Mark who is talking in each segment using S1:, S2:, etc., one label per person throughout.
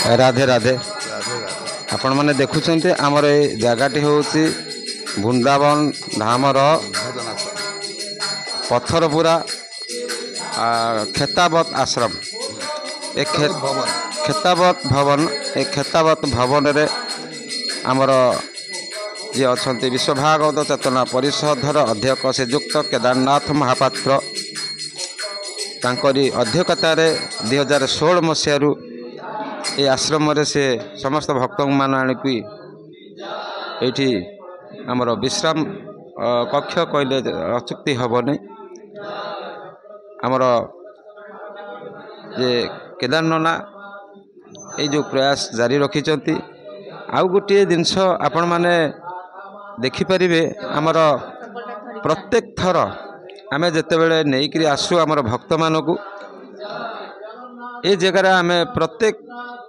S1: राधे राधे।
S2: राधे राधे।
S1: आपण मैंने देखुं आमर ये जगटी हूँ वृंदावन धामर पत्थरपुरा खेतावत आश्रम एक
S2: भवन
S1: खेतावत भवन एक खेतावत भवन रे आमर जी अच्छा विश्वभागवत चेतना परिषदर अध्यक्ष श्रीजुक्त केदारनाथ महापात्र तांकरी अध्यक्षतार 2016 मसीह ये आश्रम रे से समस्त भक्त मान आनिकी ये आमर विश्राम कक्ष कहले अचुक्ति हेनी आमर जे केदारनाथ ये जो प्रयास जारी रखिंट आउ गोटे जिनस आपण मैंने देखिपारे आमर प्रत्येक थर आम जिते बड़े नहीं आसू आमर भक्त मानक ये जगार आम प्रत्येक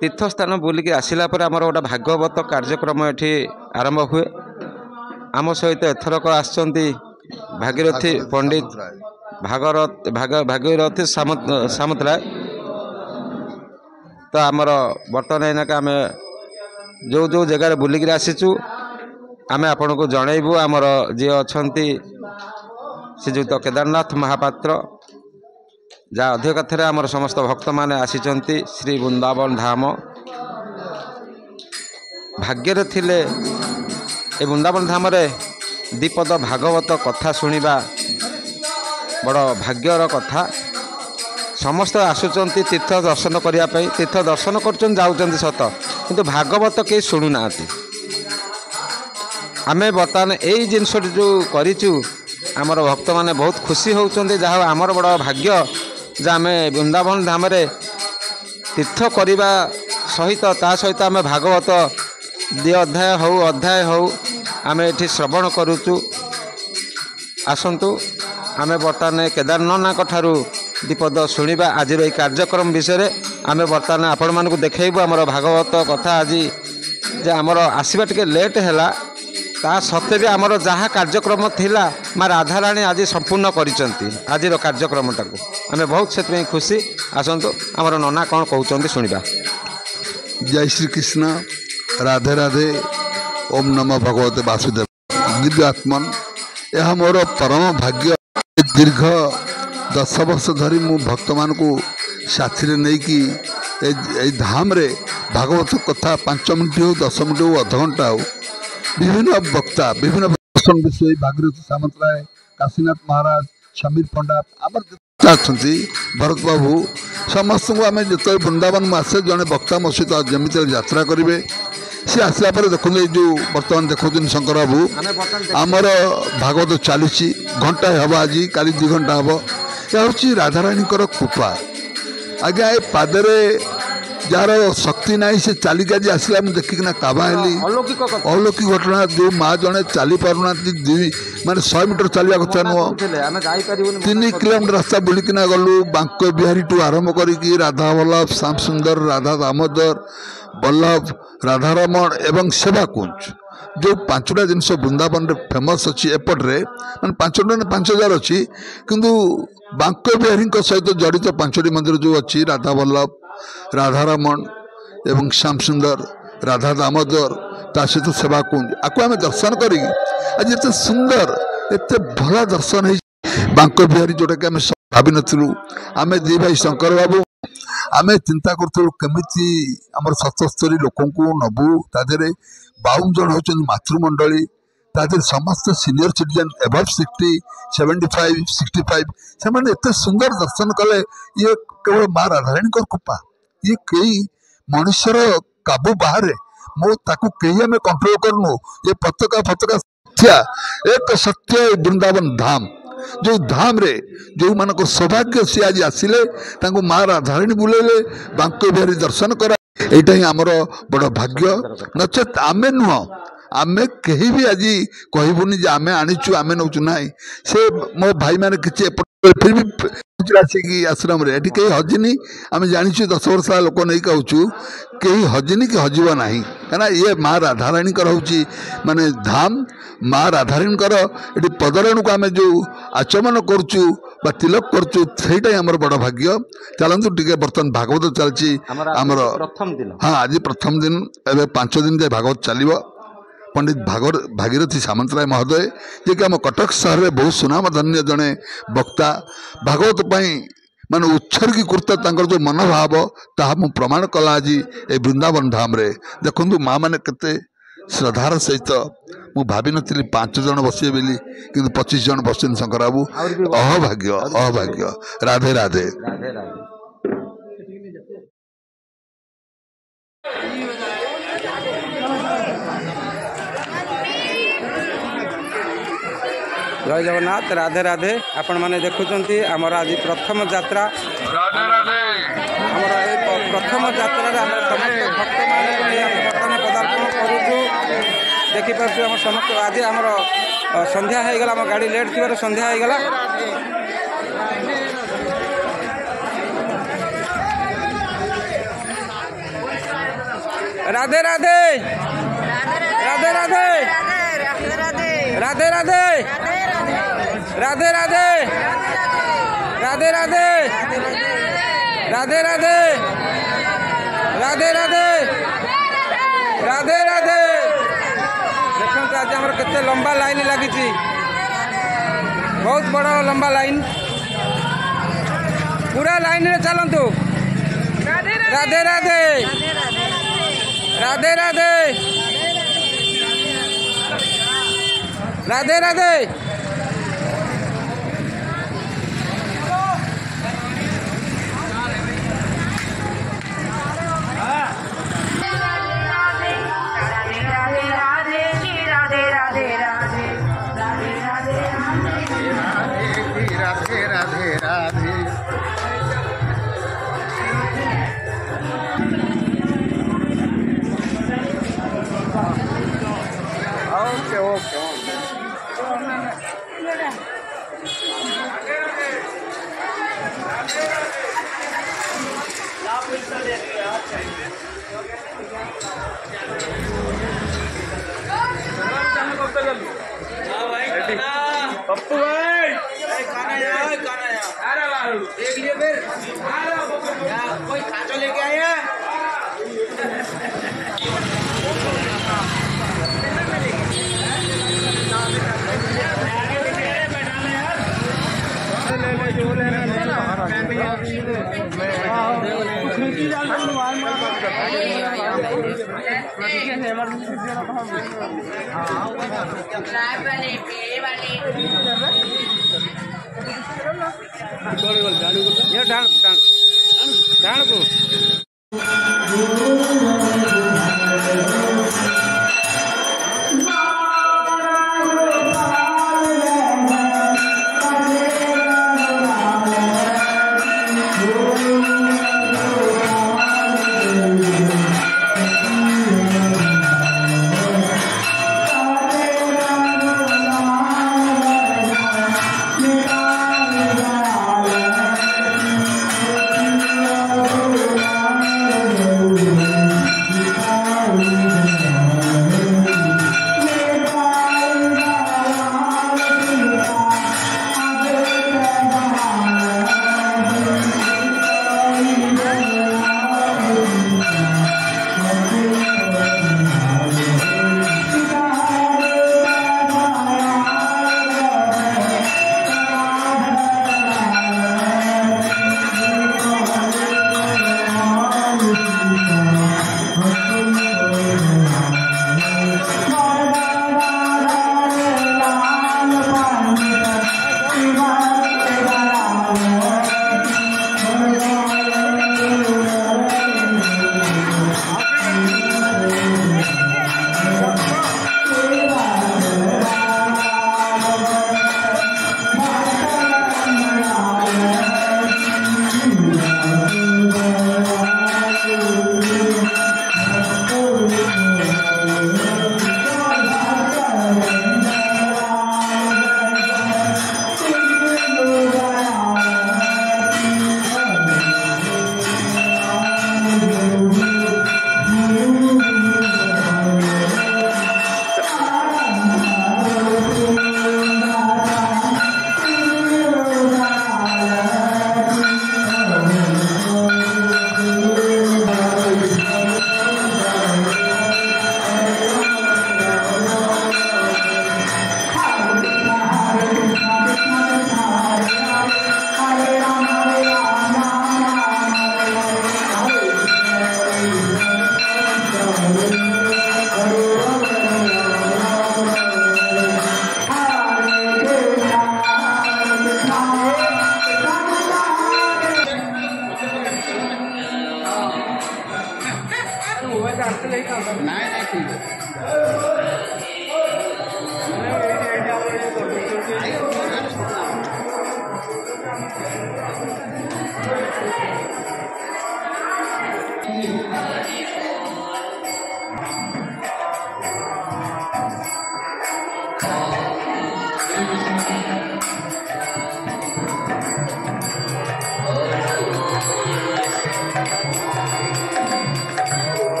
S1: तीर्थस्थान बुलिकी आसला आमर गोटे भागवत कार्यक्रम ये आरंभ हुए आम सहित एथरक भागीरथी पंडित भागीरथी सामतराय तो आमर बर्तमान एनाक आम जो जो जगार बुलिकी आसीचु आम आपण को जनइबू आमर जी अच्छा श्रीजुक्त केदारनाथ महापात्र जहाँ अध्यक्षतार आमर समस्त भक्त माने आसीचंती श्री वृंदावन धाम भाग्य थिले ए वृंदावन धाम रे दीपद भागवत कथा शुणा बड़ भाग्यर कथा समस्त आसुचंती तीर्थ दर्शन करने तीर्थ दर्शन कर सत किंतु भागवत कई शुणुना आम बर्तमान यही जिनस जो करूँ आमर भक्त माने बहुत खुशी होउचंदे जहाँ आमर बड़ भाग्य जे आम वृंदावन धाम रे तीर्थ करने सहित ता सहित आम भागवत दि अध्याय हो आम ये श्रवण करुचु आसतु आम बर्तमान केदारनाथ ठारू दीपद शुणा आज ये कार्यक्रम विषय आम बर्तमान आपण मानक देखु आमर भागवत कथा आज जे आमर आसवा टे लेट है ता सत्वे भी आमर जहाँ कार्यक्रम थिला माँ राधाराणी आज संपूर्ण करिसेंती आज कार्यक्रम टाक आम बहुत से खुशी आसतु आमर नना कौन कहते शुणा।
S2: जय श्री कृष्ण राधे राधे ओम नमो भगवते वासुदेव दिव्यात्मन यह मोर परम भाग्य दीर्घ 10 वर्ष धरी मु भक्त मान को साथी नहीं कि धाम रे भागवत कथा 5 मिनट हो 10 मिनट हो अध घंटा हो विभिन्न वक्ता विभिन्न विषय भागीरथी सामंतराय काशीनाथ महाराज समीर पंडा आमर अच्छा भरत बाबू समस्त को आम जो वृंदावन में आसे जड़े वक्ता मो सहित जमी यात्रा करेंगे सी आसला देखते जो बर्तमान देखते शंकर बाबू आमर भागवत चली घंटा हम आज काली 2 घंटा हम यह हूँ राधाराणी कृपा आज्ञा ये पादरे जार शक्ति ना से चलिक आज आसला मुझे देखिकिना काबा हेली अलौकिक घटना जो माँ जड़े चली पारना माने 100 मीटर चलवा कथा नुह 3 किलोमीटर रास्ता बुलिकिना गलु बांक बिहारी टू आरंभ करी राधा वल्लभ श्याम सुंदर राधा दामोदर वल्लभ राधारमण एवं सेवाकुंज जो 5टा जिनस वृंदावन फेमस अच्छी एपट्रे मैंने 5,000 अच्छी किंतु बांक बिहारी सहित जड़ित 5टी मंदिर जो अच्छी राधा वल्लभ राधारमण एवं श्याम सुंदर राधा दामोदर ता सहित सेवाकुंज आपको आम दर्शन करी आज एत सुंदर एत भला दर्शन है बांक बिहारी जोटा कि आम भावी नु आम 2 भाई शंकर बाबू आम चिंता करूँ केमी आम 77 लोक नबू तादे 52 जन होती मातृमंडली तादे समस्त सीनियर सिटीजन एबव 60 75 65 से एत सुंदर दर्शन कले ये केवल माँ राधाराणी कृपा ये कई मनुष्यर काबू बाहर मो ताकू कहीं आम कंट्रोल करनु ये पताका फतका एक सत्य वृंदावन धाम जो धाम रे जो मान सौभाग्य सी आज आसिले माँ राधाराणी बुलेले बांक बिहारी दर्शन करा यहाँ ही आमर बड़ भाग्य नचेत आमे नुह आमे कहीं भी आज कहबुनि जे आमे आनीचु आमे नौचु ना से मो भाई मैंने किसी फिर भी आसिकी आश्रम रे कहीं हजिनी आम जानी 10 वर्ष लोक नहीं कहूँ कहीं हजिनी कि हजिब ना। कहीं ये माँ राधाराणीकर हूँ माने धाम माँ राधाराणीकर ये पदरेणु को आम जो आचमन करुचु तिलक करुचु से आमर बड़ भाग्य। चलतु टे बर्तमान भागवत चलती आमर
S1: प्रथम दिन
S2: हाँ आज प्रथम दिन एवं 5 दिन जाए भागवत चलो। पंडित भागीरथी सामंतराय महोदय जे कि आम कटक सहर में बहुत सुनामधन्य जड़े वक्ता भागवत माने उत्सर्गीकृत जो मनोभाव ताहा मु प्रमाण कला आज ए वृंदावन धाम रे देखु माँ मैंने केते श्रद्धार सहित मु भावी नी 5 जन बसिए बोली कि 25 जन बसन शंकर बाबू अहभाग्य अहभाग्य। राधे राधे।
S1: राधे राधे। जय जगन्नाथ। राधे राधे। आपण माने देखुचंती आमर आज प्रथम यात्रा
S2: राधे राधे।
S1: आमर ए प्रथम यात्रा रे आमर समस्त भक्त माने बर्तमान पदार्पण करूछु। देखि पाछु आम समस्त आज आमर संध्या हो गला। आम गाड़ी लेट थी संध्या हो गला। राधे राधे। राधे राधे। राधे राधे। राधे राधे। राधे राधे। राधे राधे। राधे राधे। राधे राधे। देखते आज आम केते लंबा लाइन लगी, बहुत बड़ लंबा लाइन, पूरा लाइन रे चलतु। राधे राधे। राधे राधे। राधे राधे। पप्पू भाई अरे बाबू देख लिए फिर कोई खाचो लेके आया। डाण को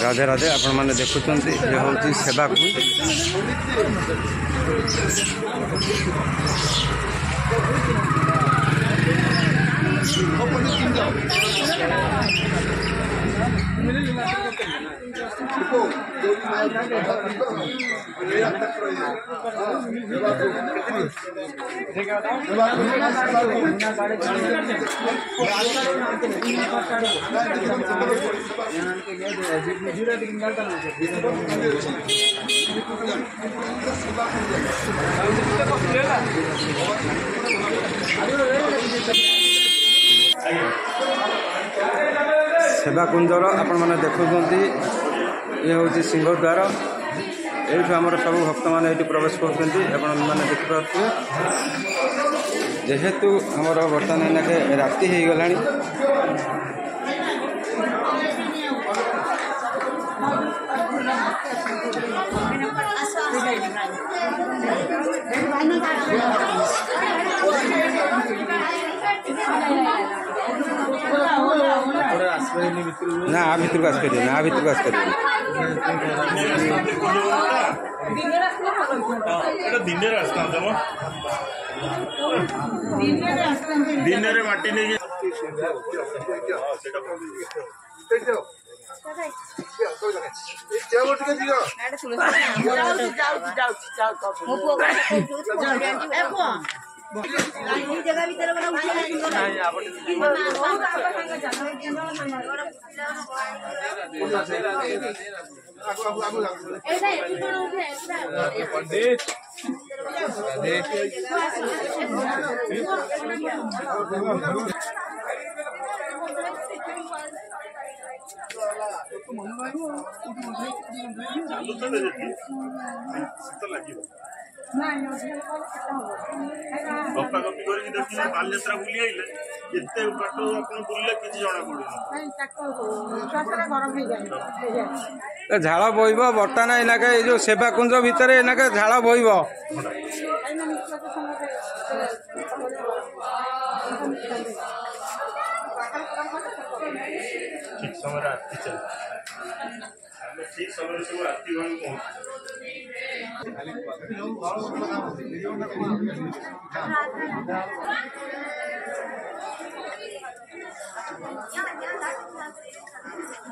S1: राधे राधे आपण मैंने देखुंत ये हूँ सेवा कुंज सेवा कुंजर आपण मैंने देखुंत ये हूँ सिंहद्वार ये आमर सब भक्त मैंने प्रवेश कर देखिपे जेहेतु आमर बर्तमान एनाके राति हो गला ना आ भितर को आस ना भितर को आस
S3: दिन माटी नहीं
S4: जगह भीतर
S3: गपा गपी कर देखिए बालेश्वर बुली आइले एते बाटो अपन बुलले किछि जणा पड़ो
S1: झाड़ बोइब बर्तमान एनाके जो सेवा कुंज भितर एनाके झाड़ बोइब
S3: ठीक समय राति चल ठीक समय से राति भन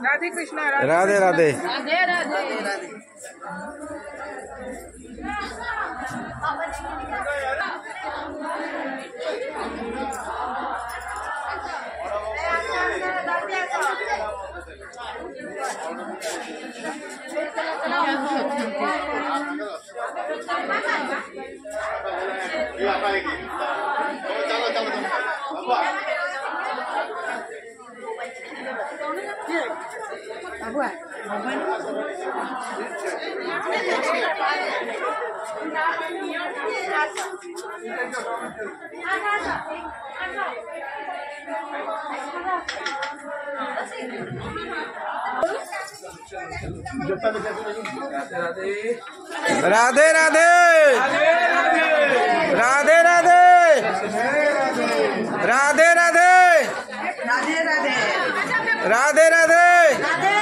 S4: राधे कृष्ण
S1: राधे राधे
S4: राधे राधे
S1: राधे राधे राधे राधे राधे राधे राधे राधे राधे